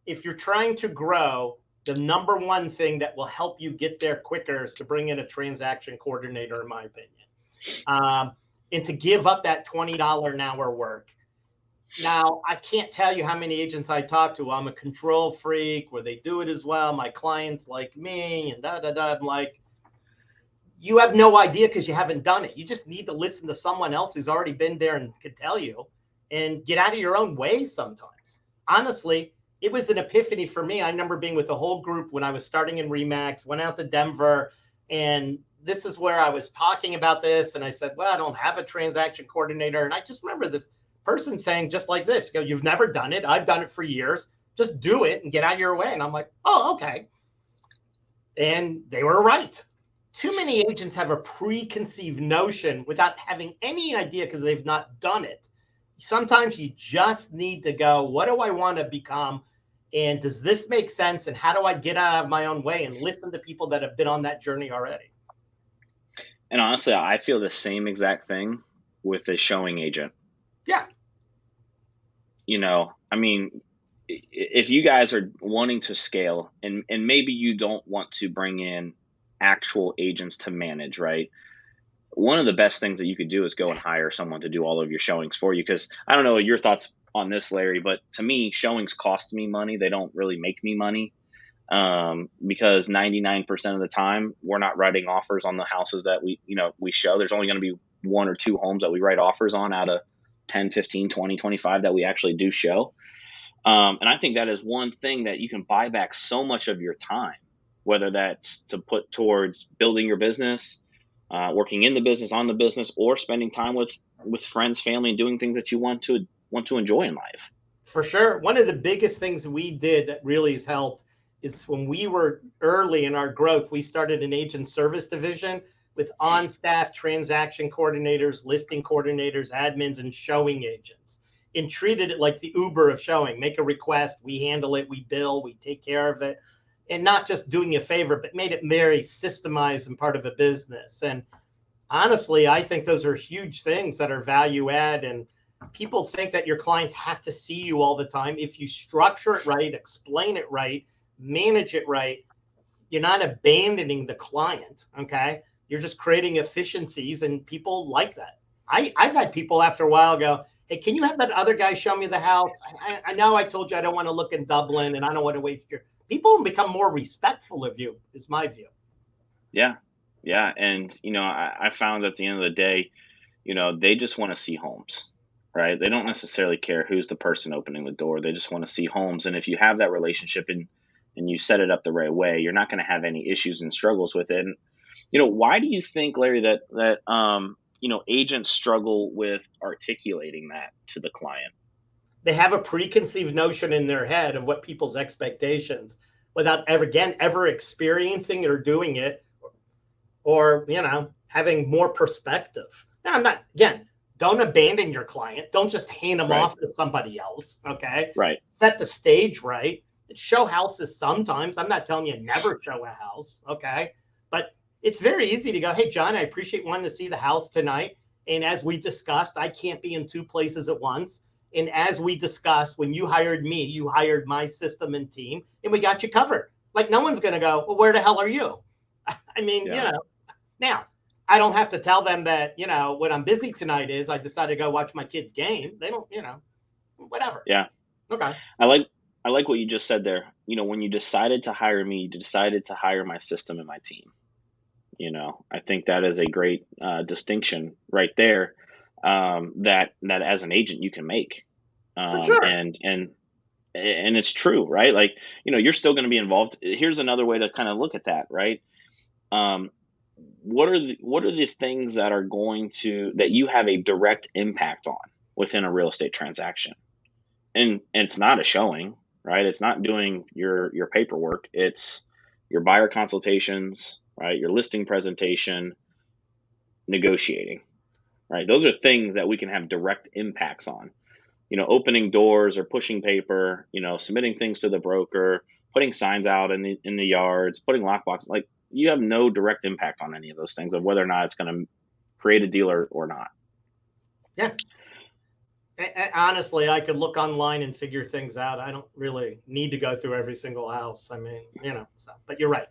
if you're trying to grow, the number one thing that will help you get there quicker is to bring in a transaction coordinator, in my opinion, and to give up that $20 an hour work. Now, I can't tell you how many agents I talk to. I'm a control freak where they do it as well. My clients like me and da, da, da. I'm like, you have no idea because you haven't done it. You just need to listen to someone else who's already been there and could tell you, and get out of your own way sometimes. Honestly, it was an epiphany for me. I remember being with a whole group when I was starting in Remax, went out to Denver, and this is where I was talking about this. And I said, well, I don't have a transaction coordinator. And I just remember this person saying just like this, go, you've never done it. I've done it for years. Just do it and get out of your way. And I'm like, oh, okay. And they were right. Too many agents have a preconceived notion without having any idea because they've not done it. Sometimes you just need to go, what do I want to become? And does this make sense? And how do I get out of my own way and listen to people that have been on that journey already? And honestly, I feel the same exact thing with a showing agent. Yeah. I mean, if you guys are wanting to scale and maybe you don't want to bring in actual agents to manage, right? One of the best things that you could do is go and hire someone to do all of your showings for you. Because I don't know your thoughts on this, Larry, but to me, showings cost me money. They don't really make me money, because 99% of the time we're not writing offers on the houses that we show. There's only going to be 1 or 2 homes that we write offers on out of 10, 15, 20, 25 that we actually do show. And I think that is one thing that you can buy back so much of your time, whether that's to put towards building your business, working in the business, on the business, or spending time with friends, family, and doing things that you want to enjoy in life. For sure. One of the biggest things we did that really has helped is when we were early in our growth, we started an agent service division with on-staff transaction coordinators, listing coordinators, admins, and showing agents, and treated it like the Uber of showing. Make a request, we handle it, we bill, we take care of it, and not just doing you a favor, but made it very systemized and part of a business. And honestly, I think those are huge things that are value add. And people think that your clients have to see you all the time. If you structure it right, explain it right, manage it right, you're not abandoning the client. Okay. You're just creating efficiencies, and people like that. I've had people after a while go, hey, can you have that other guy show me the house? I know I told you I don't want to look in Dublin and I don't want to waste your. People become more respectful of you, is my view. Yeah. Yeah. And, I found at the end of the day, they just want to see homes, right? They don't necessarily care who's the person opening the door. They just want to see homes. And if you have that relationship and you set it up the right way, you're not going to have any issues and struggles with it. And, why do you think, Larry, that agents struggle with articulating that to the client? They have a preconceived notion in their head of what people's expectations without ever experiencing it or doing it, or having more perspective. Now, I'm not, again, don't abandon your client. Don't just hand them Right. off to somebody else. Okay. Right. Set the stage right. Show houses sometimes. I'm not telling you never show a house. Okay. But it's very easy to go, hey, John, I appreciate wanting to see the house tonight. And as we discussed, I can't be in 2 places at once. And as we discussed, when you hired me, you hired my system and team, and we got you covered. Like, no one's going to go, well, where the hell are you? I mean, Yeah. Now I don't have to tell them that, when I'm busy tonight is I decided to go watch my kid's game. They don't, whatever. Yeah. Okay. I like what you just said there. When you decided to hire me, you decided to hire my system and my team. I think that is a great distinction right there, that as an agent you can make. For sure. And it's true, right? Like, you're still going to be involved. Here's another way to kind of look at that, right? What are the things that are that you have a direct impact on within a real estate transaction? And it's not a showing, right? It's not doing your paperwork. It's your buyer consultations, right? Your listing presentation, negotiating, right? Those are things that we can have direct impacts on. Opening doors or pushing paper, submitting things to the broker, putting signs out in the yards, putting lockboxes. Like, you have no direct impact on any of those things of whether or not it's going to create a deal or not. Yeah. honestly, I could look online and figure things out. I don't really need to go through every single house. I mean, so, but you're right.